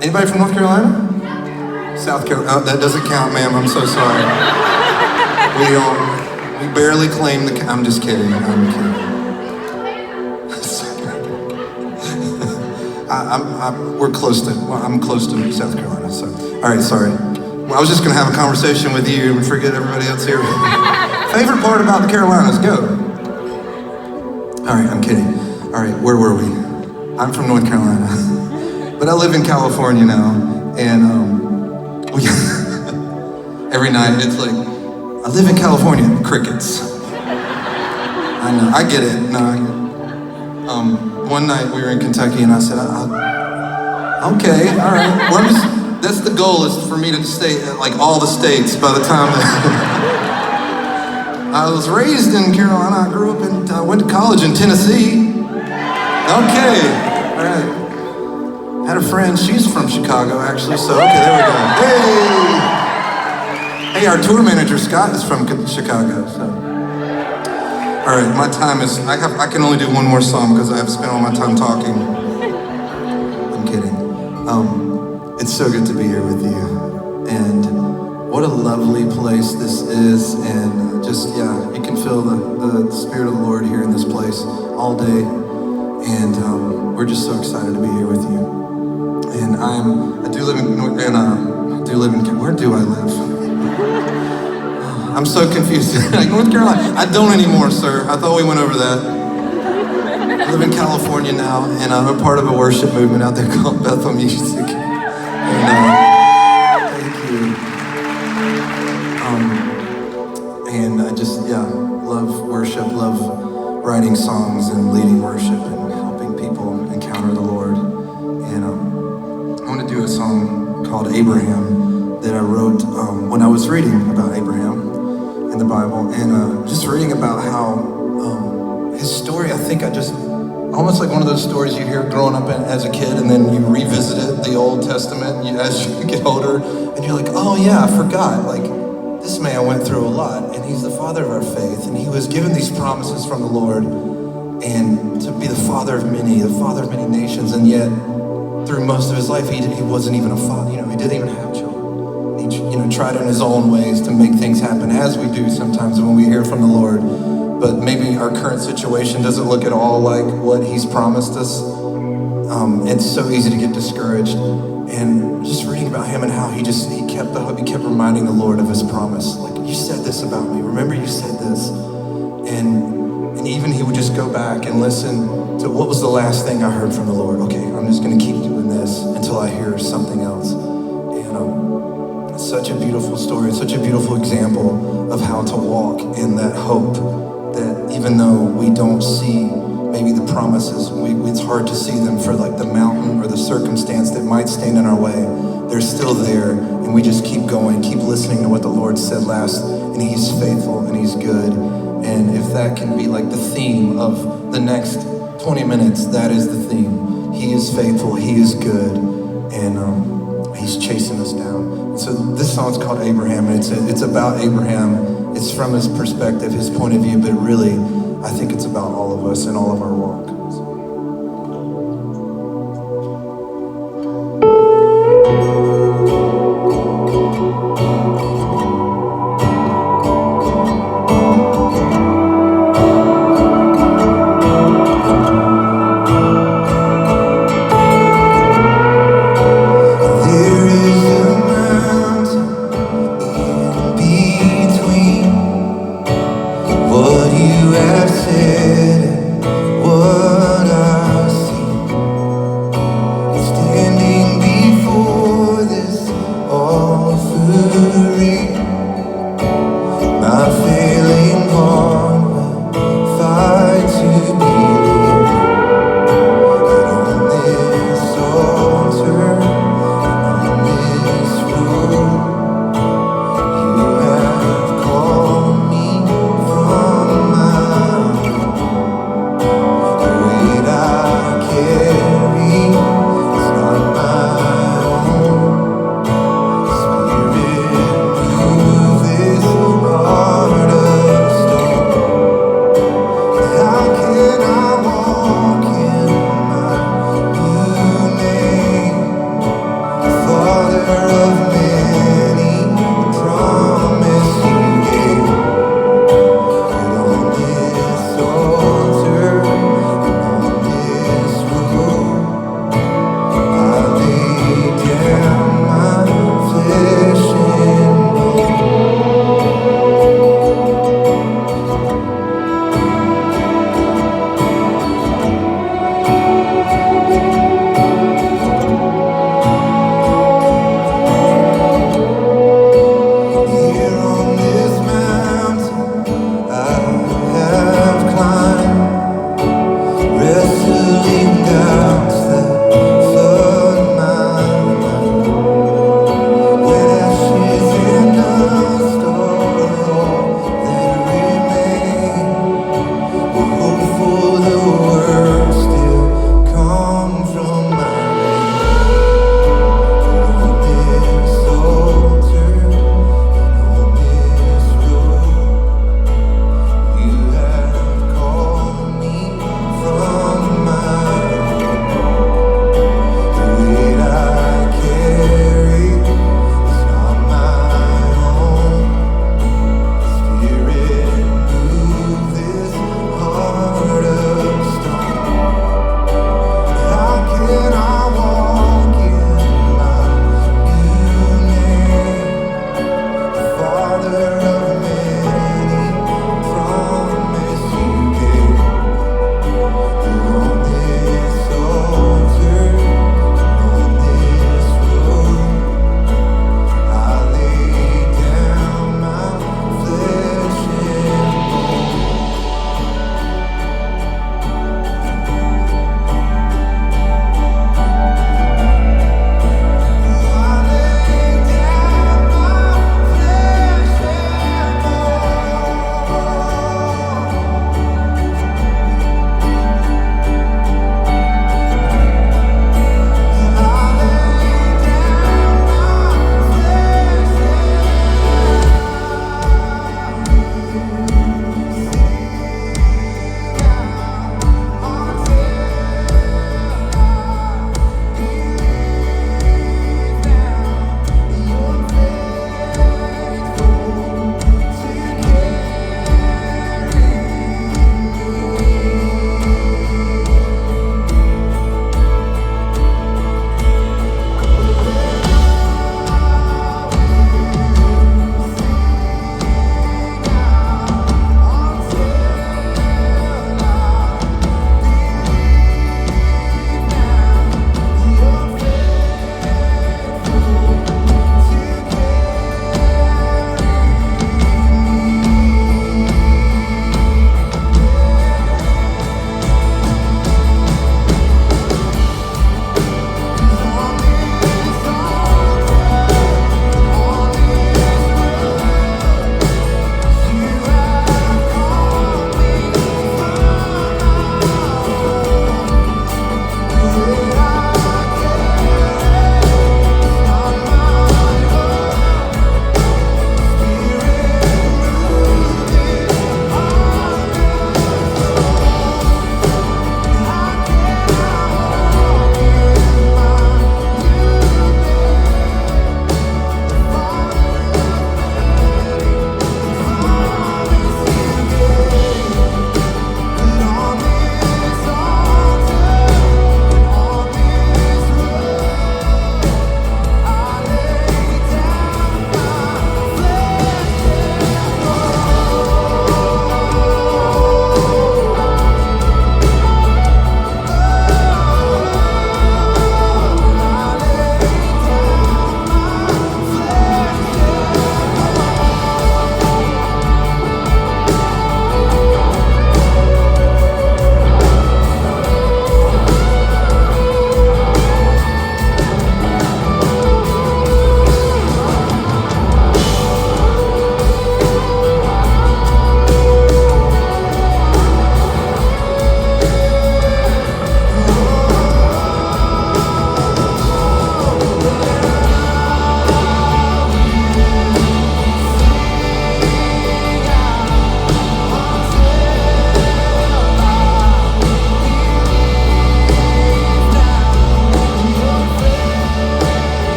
Anybody from North Carolina? South Carolina? Oh, that doesn't count, ma'am. I'm so sorry. We barely claim the. I'm just kidding. I'm kidding. We're close to. Well, I'm close to South Carolina. So, all right. Sorry. Well, I was just gonna have a conversation with you and forget everybody else here. Favorite part about the Carolinas? Go. All right. I'm kidding. All right. Where were we? I'm from North Carolina, but I live in California now, and every night it's like, I live in California, crickets. I know, I get it. No, I get it. One night we were in Kentucky and I said, okay, all right. Well, that's the goal, is for me to stay at like all the states by the time that I was raised in Carolina. I grew up and went to college in Tennessee. Okay, all right. Had a friend, she's from Chicago actually, so okay, there we go. Hey, our tour manager, Scott, is from Chicago, so. All right, my time is, I can only do one more song because I have spent all my time talking. I'm kidding. It's so good to be here with you, and what a lovely place this is, and just, yeah, you can feel the Spirit of the Lord here in this place all day, and we're just so excited to be here with you. And I do live in, where do I live? I'm so confused. Like, North Carolina. I don't anymore, sir. I thought we went over that. I live in California now, and I'm a part of a worship movement out there called Bethel Music. And thank you. And I just, love worship, love writing songs and leading worship and helping people encounter the Lord. And I want to do a song called Abraham that I wrote when I was reading about Abraham in the Bible, and just reading about how his story, I think almost like one of those stories you hear growing up as a kid, and then you revisit it, the Old Testament, as you get older, and you're like, oh yeah, I forgot, like, this man went through a lot, and he's the father of our faith, and he was given these promises from the Lord, and to be the father of many nations, and yet, through most of his life, he wasn't even a father, he didn't even have children. He tried in his own ways to make things happen, as we do sometimes when we hear from the Lord. But maybe our current situation doesn't look at all like what he's promised us. It's so easy to get discouraged. And just reading about him and how he kept reminding the Lord of his promise. Like, you said this about me. Remember you said this. And even he would just go back and listen to what was the last thing I heard from the Lord. Okay, I'm just gonna keep doing this until I hear something else. And such a beautiful story, such a beautiful example of how to walk in that hope, that even though we don't see maybe the promises, it's hard to see them for like the mountain or the circumstance that might stand in our way. They're still there, and we just keep going, keep listening to what the Lord said last, and he's faithful and he's good. And if that can be like the theme of the next 20 minutes, that is the theme. He is faithful, he is good, and he's chasing us down. So this song's called Abraham, and it's about Abraham. It's from his perspective, his point of view, but really, I think it's about all of us and all of our walk. What you have said, what lover of